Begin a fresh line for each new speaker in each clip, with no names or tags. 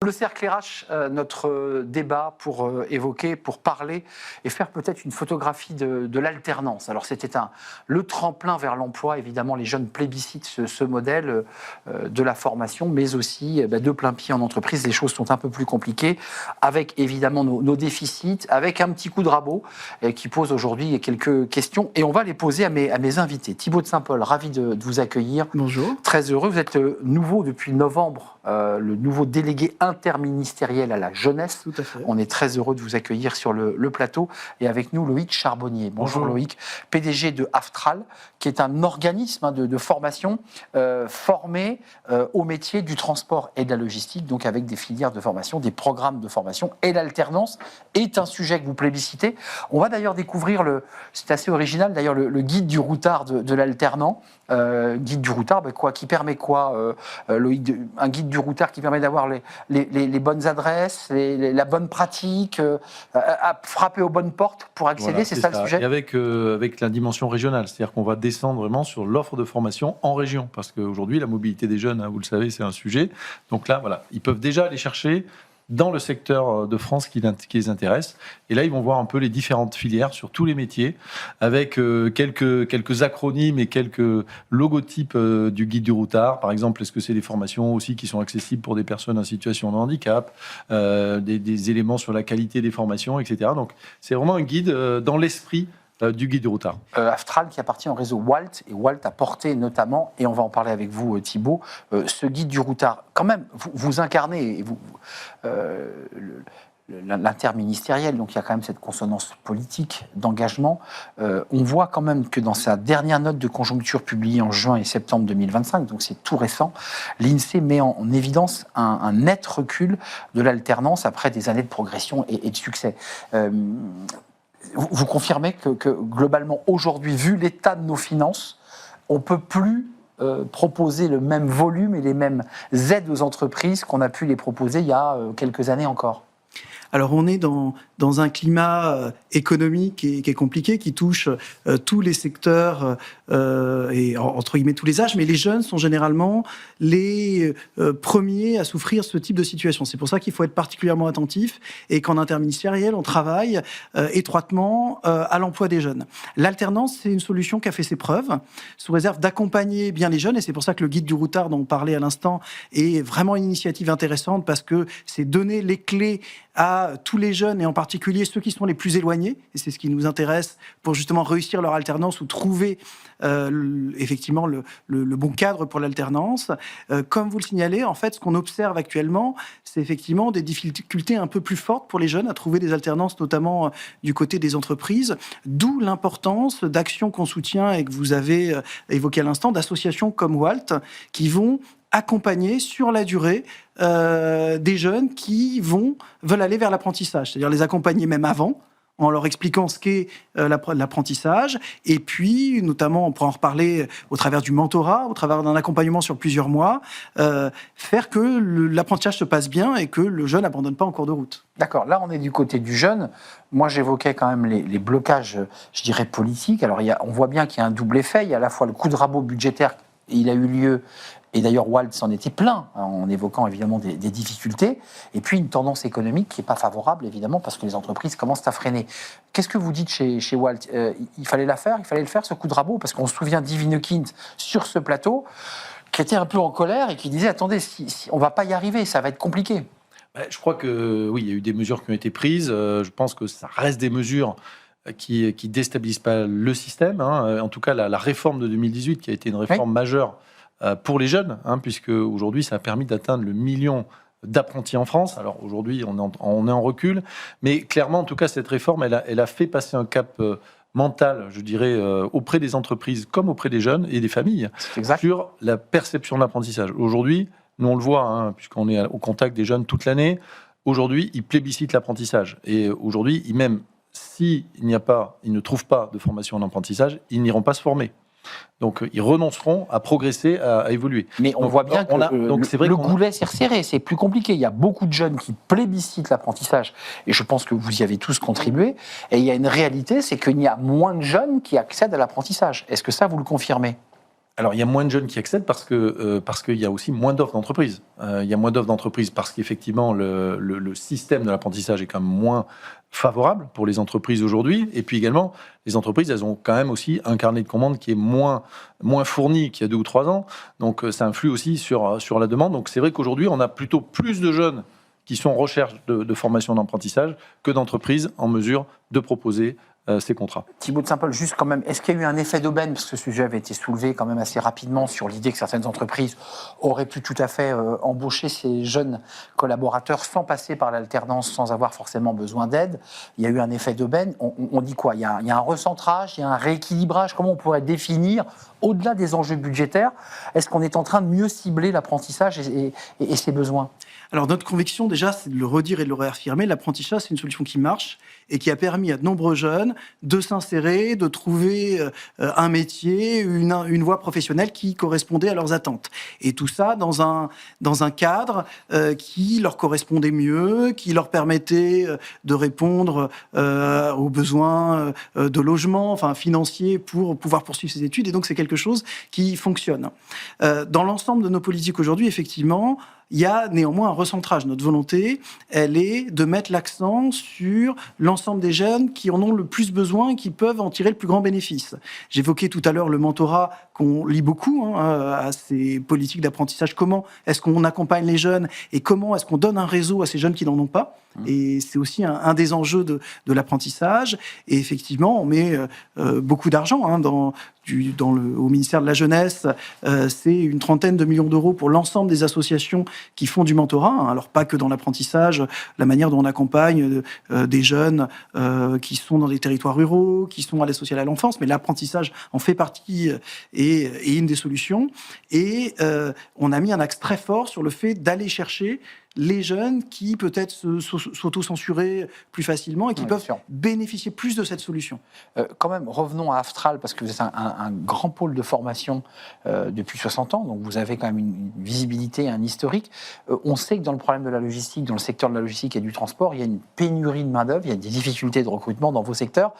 Le cercle RH, notre débat pour évoquer, pour parler et faire peut-être une photographie de l'alternance. Alors c'était le tremplin vers l'emploi, évidemment les jeunes plébiscitent ce modèle de la formation, mais aussi de plein pied en entreprise. Les choses sont un peu plus compliquées, avec évidemment nos déficits, avec un petit coup de rabot qui pose aujourd'hui quelques questions et on va les poser à mes invités. Thibaut de Saint-Paul, ravi de vous accueillir.
Bonjour.
Très heureux, vous êtes nouveau depuis novembre, le nouveau délégué interministériel à la jeunesse.
Tout à fait.
On est très heureux de vous accueillir sur le plateau. Et avec nous, Loïc Charbonnier. Bonjour Loïc, PDG de Aftral, qui est un organisme de formation formé au métier du transport et de la logistique, donc avec des filières de formation, des programmes de formation. Et l'alternance est un sujet que vous plébiscitez. On va d'ailleurs découvrir, c'est assez original d'ailleurs, le guide du routard de l'alternant. Guide du routard, qui permet quoi, Loïc? Un guide du routard qui permet d'avoir les bonnes adresses, la bonne pratique, à frapper aux bonnes portes pour accéder,
voilà,
c'est ça le sujet?
Et avec la dimension régionale, c'est-à-dire qu'on va descendre vraiment sur l'offre de formation en région, parce qu'aujourd'hui, la mobilité des jeunes, vous le savez, c'est un sujet. Donc là, voilà, ils peuvent déjà aller chercher dans le secteur de France qui les intéresse. Et là, ils vont voir un peu les différentes filières sur tous les métiers, avec quelques acronymes et quelques logotypes du guide du routard. Par exemple, est-ce que c'est des formations aussi qui sont accessibles pour des personnes en situation de handicap, des éléments sur la qualité des formations, etc. Donc, c'est vraiment un guide dans l'esprit du guide du routard.
Aftral qui appartient au réseau Walt, et Walt a porté notamment, et on va en parler avec vous Thibaut, ce guide du routard. Quand même, vous incarnez l'interministériel, donc il y a quand même cette consonance politique d'engagement. On voit quand même que dans sa dernière note de conjoncture publiée en juin et septembre 2025, donc c'est tout récent, l'INSEE met en évidence un net recul de l'alternance après des années de progression et de succès. Vous confirmez que globalement, aujourd'hui, vu l'état de nos finances, on ne peut plus proposer le même volume et les mêmes aides aux entreprises qu'on a pu les proposer il y a quelques années encore?
Alors, on est dans un climat économique qui est compliqué, qui touche tous les secteurs et entre guillemets tous les âges, mais les jeunes sont généralement les premiers à souffrir ce type de situation. C'est pour ça qu'il faut être particulièrement attentif et qu'en interministériel, on travaille étroitement à l'emploi des jeunes. L'alternance, c'est une solution qui a fait ses preuves, sous réserve d'accompagner bien les jeunes, et c'est pour ça que le guide du routard dont on parlait à l'instant est vraiment une initiative intéressante, parce que c'est donner les clés à tous les jeunes, et en particulier ceux qui sont les plus éloignés, et c'est ce qui nous intéresse pour justement réussir leur alternance ou trouver effectivement le bon cadre pour l'alternance. Comme vous le signalez, en fait, ce qu'on observe actuellement, c'est effectivement des difficultés un peu plus fortes pour les jeunes à trouver des alternances, notamment du côté des entreprises, d'où l'importance d'actions qu'on soutient et que vous avez évoquées à l'instant, d'associations comme Walt, qui vont accompagner sur la durée des jeunes qui veulent aller vers l'apprentissage, c'est-à-dire les accompagner même avant, en leur expliquant ce qu'est l'apprentissage, et puis, notamment, on pourra en reparler au travers du mentorat, au travers d'un accompagnement sur plusieurs mois, faire que l'apprentissage se passe bien et que le jeune n'abandonne pas en cours de route.
D'accord, là on est du côté du jeune. Moi j'évoquais quand même les blocages, je dirais, politiques. Alors on voit bien qu'il y a un double effet, il y a à la fois le coup de rabot budgétaire, il a eu lieu, et d'ailleurs Walt s'en était plaint, en évoquant évidemment des difficultés, et puis une tendance économique qui n'est pas favorable évidemment, parce que les entreprises commencent à freiner. Qu'est-ce que vous dites chez Walt? Il fallait le faire, ce coup de rabot, parce qu'on se souvient d'Yvinekind sur ce plateau, qui était un peu en colère et qui disait, attendez, on ne va pas y arriver, ça va être compliqué.
Je crois que oui, il y a eu des mesures qui ont été prises. Je pense que ça reste des mesures qui déstabilisent pas le système. En tout cas, la réforme de 2018, qui a été une réforme majeure pour les jeunes, puisque aujourd'hui, ça a permis d'atteindre le million d'apprentis en France. Alors aujourd'hui, on est en recul, mais clairement, en tout cas, cette réforme, elle a fait passer un cap mental, je dirais, auprès des entreprises comme auprès des jeunes et des familles, sur la perception de l'apprentissage. Aujourd'hui, nous on le voit, puisqu'on est au contact des jeunes toute l'année, aujourd'hui, ils plébiscitent l'apprentissage. Et aujourd'hui, même s'ils ne trouvent pas de formation en apprentissage, ils n'iront pas se former. Donc, ils renonceront à progresser, à évoluer.
Mais on voit bien que le goulet s'est resserré, c'est plus compliqué. Il y a beaucoup de jeunes qui plébiscitent l'apprentissage, et je pense que vous y avez tous contribué. Et il y a une réalité, c'est qu'il y a moins de jeunes qui accèdent à l'apprentissage. Est-ce que ça, vous le confirmez ?
Alors, il y a moins de jeunes qui accèdent parce qu'il y a aussi moins d'offres d'entreprise. Il y a moins d'offres d'entreprise parce qu'effectivement, le système de l'apprentissage est quand même moins favorable pour les entreprises aujourd'hui. Et puis également, les entreprises, elles ont quand même aussi un carnet de commandes qui est moins fourni qu'il y a 2 ou 3 ans. Donc, ça influe aussi sur la demande. Donc, c'est vrai qu'aujourd'hui, on a plutôt plus de jeunes qui sont en recherche de formation d'apprentissage que d'entreprises en mesure de proposer ces contrats.
Thibaut de Saint-Paul, juste quand même, est-ce qu'il y a eu un effet d'aubaine, parce que ce sujet avait été soulevé quand même assez rapidement sur l'idée que certaines entreprises auraient pu tout à fait embaucher ces jeunes collaborateurs sans passer par l'alternance, sans avoir forcément besoin d'aide. Il y a eu un effet d'aubaine. On dit quoi ? Il y a un recentrage, il y a un rééquilibrage. Comment on pourrait définir, au-delà des enjeux budgétaires, est-ce qu'on est en train de mieux cibler l'apprentissage et ses besoins ?
Alors notre conviction déjà, c'est de le redire et de le réaffirmer, l'apprentissage c'est une solution qui marche et qui a permis à de nombreux jeunes de s'insérer, de trouver un métier, une voie professionnelle qui correspondait à leurs attentes. Et tout ça dans un cadre qui leur correspondait mieux, qui leur permettait de répondre aux besoins de logement, enfin financiers, pour pouvoir poursuivre ses études. Et donc c'est quelque chose qui fonctionne. Dans l'ensemble de nos politiques aujourd'hui, effectivement, il y a néanmoins un recentrage. Notre volonté, elle est de mettre l'accent sur l'ensemble des jeunes qui en ont le plus besoin et qui peuvent en tirer le plus grand bénéfice. J'évoquais tout à l'heure le mentorat qu'on lit beaucoup à ces politiques d'apprentissage. Comment est-ce qu'on accompagne les jeunes et comment est-ce qu'on donne un réseau à ces jeunes qui n'en ont pas ? Et c'est aussi un des enjeux de l'apprentissage. Et effectivement, on met beaucoup d'argent au ministère de la Jeunesse. C'est une 30aine de millions d'euros pour l'ensemble des associations qui font du mentorat. Alors pas que dans l'apprentissage, la manière dont on accompagne des jeunes qui sont dans des territoires ruraux, qui sont à l'aide sociale à l'enfance, mais l'apprentissage en fait partie et une des solutions. Et on a mis un axe très fort sur le fait d'aller chercher les jeunes qui peut-être s'auto-censuraient plus facilement et qui peuvent bénéficier plus de cette solution.
Quand même, revenons à Aftral, parce que vous êtes un grand pôle de formation depuis 60 ans, donc vous avez quand même une visibilité, un historique. On sait que dans le problème de la logistique, dans le secteur de la logistique et du transport, il y a une pénurie de main-d'œuvre, il y a des difficultés de recrutement dans vos secteurs.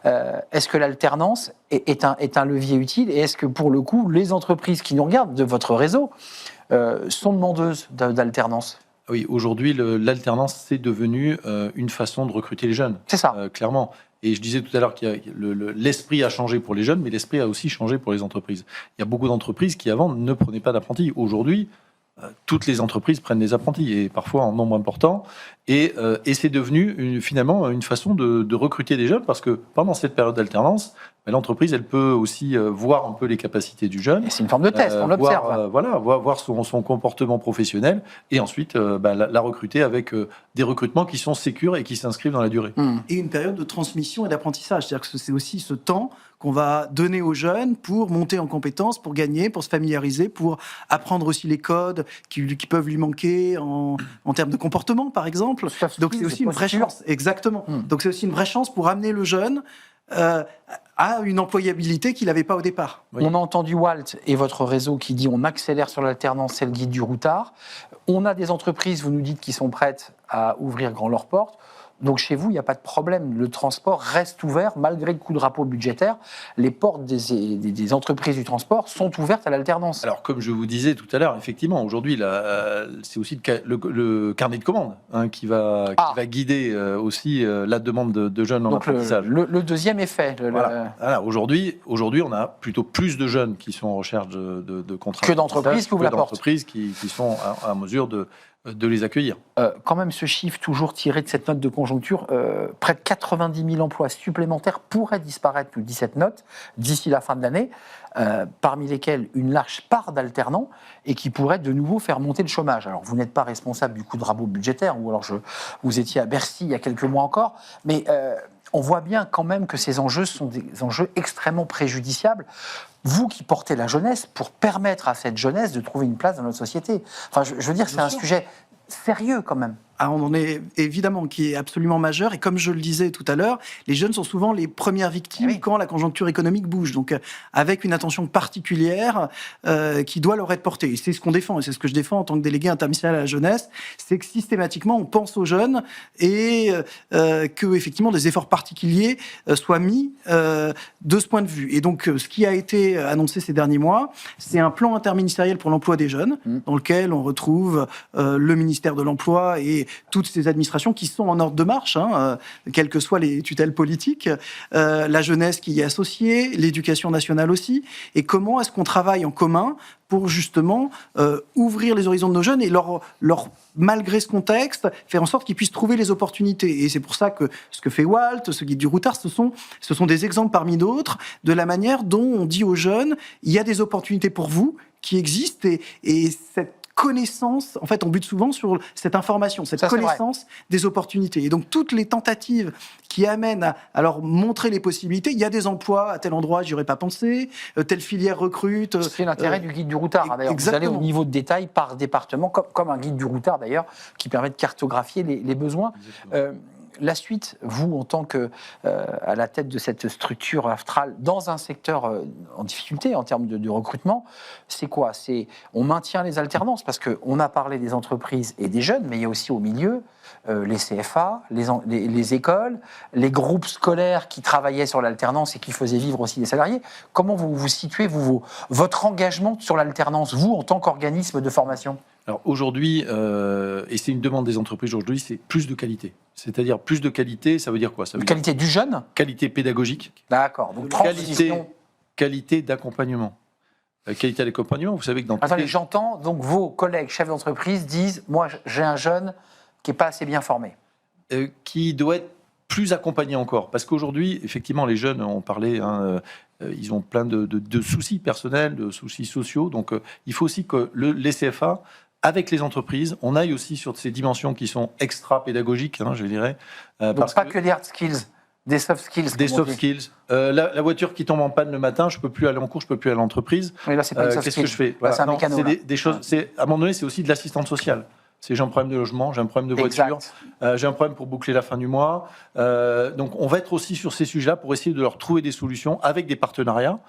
Est-ce que l'alternance est un levier utile et est-ce que pour le coup, les entreprises qui nous regardent de votre réseau sont demandeuses d'alternance ?
Oui, aujourd'hui, l'alternance, c'est devenu une façon de recruter les jeunes.
C'est ça.
Clairement. Et je disais tout à l'heure que l'esprit a changé pour les jeunes, mais l'esprit a aussi changé pour les entreprises. Il y a beaucoup d'entreprises qui, avant, ne prenaient pas d'apprentis. Aujourd'hui, toutes les entreprises prennent des apprentis, et parfois en nombre important. Et c'est devenu finalement une façon de recruter des jeunes, parce que pendant cette période d'alternance, l'entreprise, elle peut aussi voir un peu les capacités du jeune.
Et c'est une forme de test, on l'observe.
Voir son comportement professionnel, et ensuite la recruter avec des recrutements qui sont sécures et qui s'inscrivent dans la durée.
Et une période de transmission et d'apprentissage. C'est-à-dire que c'est aussi ce temps qu'on va donner aux jeunes pour monter en compétences, pour gagner, pour se familiariser, pour apprendre aussi les codes qui peuvent lui manquer en termes de comportement, par exemple. Donc c'est aussi une vraie chance. Exactement. Donc c'est aussi une vraie chance pour amener le jeune à une employabilité qu'il n'avait pas au départ.
Oui. On a entendu Walt et votre réseau qui dit on accélère sur l'alternance, c'est le guide du routard. On a des entreprises, vous nous dites, qui sont prêtes à ouvrir grand leurs portes. Donc chez vous, il n'y a pas de problème. Le transport reste ouvert malgré le coup de rabot budgétaire. Les portes des entreprises du transport sont ouvertes à l'alternance.
Alors comme je vous disais tout à l'heure, effectivement, aujourd'hui, c'est aussi le carnet de commandes qui va guider aussi la demande de jeunes en apprentissage.
Le deuxième effet.
Voilà. Aujourd'hui, on a plutôt plus de jeunes qui sont en recherche de contrats.
Que d'entreprises qui ouvrent la porte.
D'entreprises qui sont à mesure de les accueillir.
Quand même, ce chiffre toujours tiré de cette note de conjoncture, près de 90 000 emplois supplémentaires pourraient disparaître, nous dit cette note, d'ici la fin de l'année, parmi lesquels une large part d'alternants et qui pourraient de nouveau faire monter le chômage. Alors, vous n'êtes pas responsable du coup de rabot budgétaire, ou alors vous étiez à Bercy il y a quelques mois encore, mais on voit bien quand même que ces enjeux sont des enjeux extrêmement préjudiciables. Vous qui portez la jeunesse, pour permettre à cette jeunesse de trouver une place dans notre société. Enfin, je veux dire, c'est un sujet sérieux quand même.
on en est évidemment qui est absolument majeur. Et comme je le disais tout à l'heure, les jeunes sont souvent les premières victimes quand la conjoncture économique bouge. Donc, avec une attention particulière qui doit leur être portée. Et c'est ce qu'on défend, et c'est ce que je défends en tant que délégué interministériel à la jeunesse, c'est que systématiquement, on pense aux jeunes et que, effectivement, des efforts particuliers soient mis de ce point de vue. Et donc, ce qui a été annoncé ces derniers mois, c'est un plan interministériel pour l'emploi des jeunes, dans lequel on retrouve le ministère de l'Emploi et toutes ces administrations qui sont en ordre de marche, quelles que soient les tutelles politiques, la jeunesse qui y est associée, l'éducation nationale aussi, et comment est-ce qu'on travaille en commun pour justement ouvrir les horizons de nos jeunes et malgré ce contexte, faire en sorte qu'ils puissent trouver les opportunités. Et c'est pour ça que ce que fait Walt, ce guide du routard, ce sont des exemples parmi d'autres de la manière dont on dit aux jeunes, il y a des opportunités pour vous qui existent et cette connaissance, en fait, on bute souvent sur cette information, cette connaissance des opportunités. Et donc, toutes les tentatives qui amènent à leur montrer les possibilités, il y a des emplois à tel endroit, j'y aurais pas pensé, telle filière recrute.
C'est l'intérêt du guide du routard. D'ailleurs, vous allez au niveau de détail par département, comme un guide du routard d'ailleurs, qui permet de cartographier les besoins. La suite, vous, en tant que à la tête de cette structure Aftral, dans un secteur en difficulté en termes de recrutement, c'est quoi ? On maintient les alternances, parce qu'on a parlé des entreprises et des jeunes, mais il y a aussi au milieu les CFA, les écoles, les groupes scolaires qui travaillaient sur l'alternance et qui faisaient vivre aussi les salariés. Comment vous vous situez, votre engagement sur l'alternance, vous, en tant qu'organisme de formation ?
Alors aujourd'hui, et c'est une demande des entreprises aujourd'hui, c'est plus de qualité. C'est-à-dire plus de qualité, ça veut dire quoi ? Ça veut
qualité du jeune ?
Qualité pédagogique.
D'accord. Donc
qualité d'accompagnement. Qualité d'accompagnement, vous savez que dans...
Attendez, j'entends, donc vos collègues chefs d'entreprise disent, moi j'ai un jeune qui n'est pas assez bien formé.
Qui doit être plus accompagné encore. Parce qu'aujourd'hui, effectivement, les jeunes, on parlait, ils ont plein de soucis personnels, de soucis sociaux. Donc il faut aussi que les CFA, avec les entreprises, on aille aussi sur ces dimensions qui sont extra-pédagogiques, je dirais.
Donc pas que des hard skills, des soft skills.
Des soft skills. La voiture qui tombe en panne le matin, je ne peux plus aller en cours, je ne peux plus aller à l'entreprise.
Mais là, c'est pas une soft
Qu'est-ce que je fais ?
Là, c'est un mécano.
C'est des choses, à un moment donné, c'est aussi de l'assistante sociale. J'ai un problème de logement, j'ai un problème de voiture, j'ai un problème pour boucler la fin du mois. Donc, on va être aussi sur ces sujets-là pour essayer de leur trouver des solutions avec des partenariats,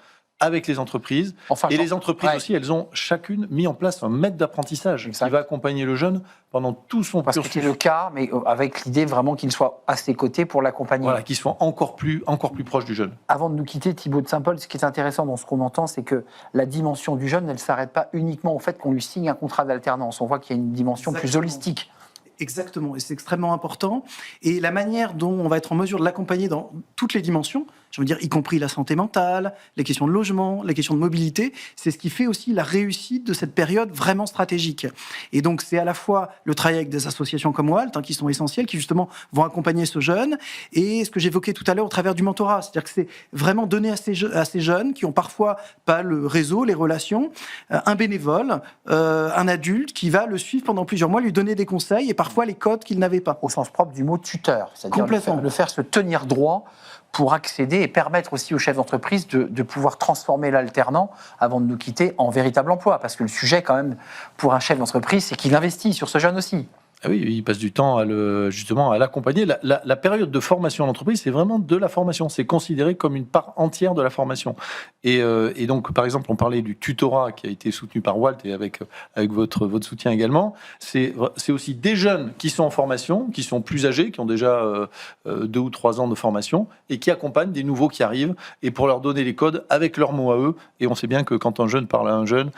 avec les entreprises. Les entreprises aussi, elles ont chacune mis en place un maître d'apprentissage qui va accompagner le jeune pendant tout son
cursus. Parce que c'est le cas, mais avec l'idée vraiment qu'il soit à ses côtés pour l'accompagner.
Voilà, qu'il soit encore plus proche du jeune.
Avant de nous quitter, Thibaut de Saint-Paul, ce qui est intéressant dans ce qu'on entend, c'est que la dimension du jeune, elle ne s'arrête pas uniquement au fait qu'on lui signe un contrat d'alternance. On voit qu'il y a une dimension plus holistique.
Exactement, et c'est extrêmement important. Et la manière dont on va être en mesure de l'accompagner dans toutes les dimensions, je veux dire, y compris la santé mentale, les questions de logement, les questions de mobilité, c'est ce qui fait aussi la réussite de cette période vraiment stratégique. Et donc, c'est à la fois le travail avec des associations comme Walt, qui sont essentielles, qui justement vont accompagner ce jeune, et ce que j'évoquais tout à l'heure au travers du mentorat, c'est-à-dire que c'est vraiment donner à ces jeunes qui ont parfois pas le réseau, les relations, un bénévole, un adulte qui va le suivre pendant plusieurs mois, lui donner des conseils et parfois les codes qu'il n'avait pas.
Au sens propre du mot tuteur, c'est-à-dire le faire se tenir droit pour accéder et permettre aussi aux chefs d'entreprise de pouvoir transformer l'alternant avant de nous quitter en véritable emploi. Parce que le sujet, quand même, pour un chef d'entreprise, c'est qu'il investit sur ce jeune aussi.
Ah oui, il passe du temps justement à l'accompagner. La période de formation en entreprise, c'est vraiment de la formation. C'est considéré comme une part entière de la formation. Et donc, par exemple, on parlait du tutorat qui a été soutenu par Walt et avec votre soutien également. C'est aussi des jeunes qui sont en formation, qui sont plus âgés, qui ont déjà 2 ou 3 ans de formation et qui accompagnent des nouveaux qui arrivent et pour leur donner les codes avec leurs mots à eux. Et on sait bien que quand un jeune parle à un jeune,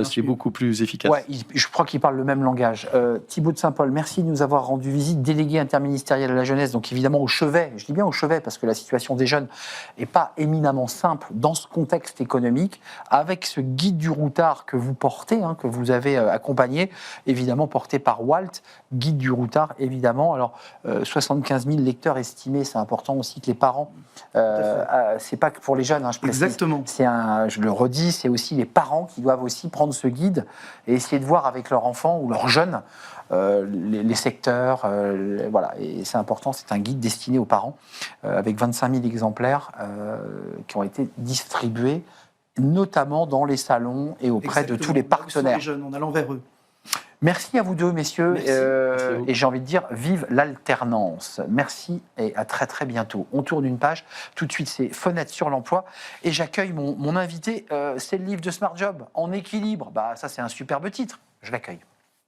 c'est beaucoup plus efficace.
Ouais, je crois qu'ils parlent le même langage. Thibaut de Saint-Paul, merci de nous avoir rendu visite, délégué interministériel à la jeunesse, donc évidemment au chevet, je dis bien au chevet parce que la situation des jeunes n'est pas éminemment simple dans ce contexte économique, avec ce guide du routard que vous portez, que vous avez accompagné, évidemment porté par Walt, guide du routard évidemment. Alors 75 000 lecteurs estimés, c'est important aussi que les parents, c'est pas que pour les jeunes, je précise.
Exactement.
Je le redis, c'est aussi les parents qui doivent aussi prendre ce guide et essayer de voir avec leur enfant ou leur jeune les secteurs, voilà, et c'est important, c'est un guide destiné aux parents, avec 25 000 exemplaires qui ont été distribués, notamment dans les salons et auprès de tous les partenaires.
Les jeunes, en allant vers eux.
Merci à vous deux, messieurs.
Merci. Merci à vous.
Et j'ai envie de dire, vive l'alternance. Merci et à très très bientôt. On tourne une page. Tout de suite, c'est Fenêtre sur l'emploi. Et j'accueille mon invité. C'est le livre de Smart Job, En équilibre. Ça, c'est un superbe titre. Je l'accueille.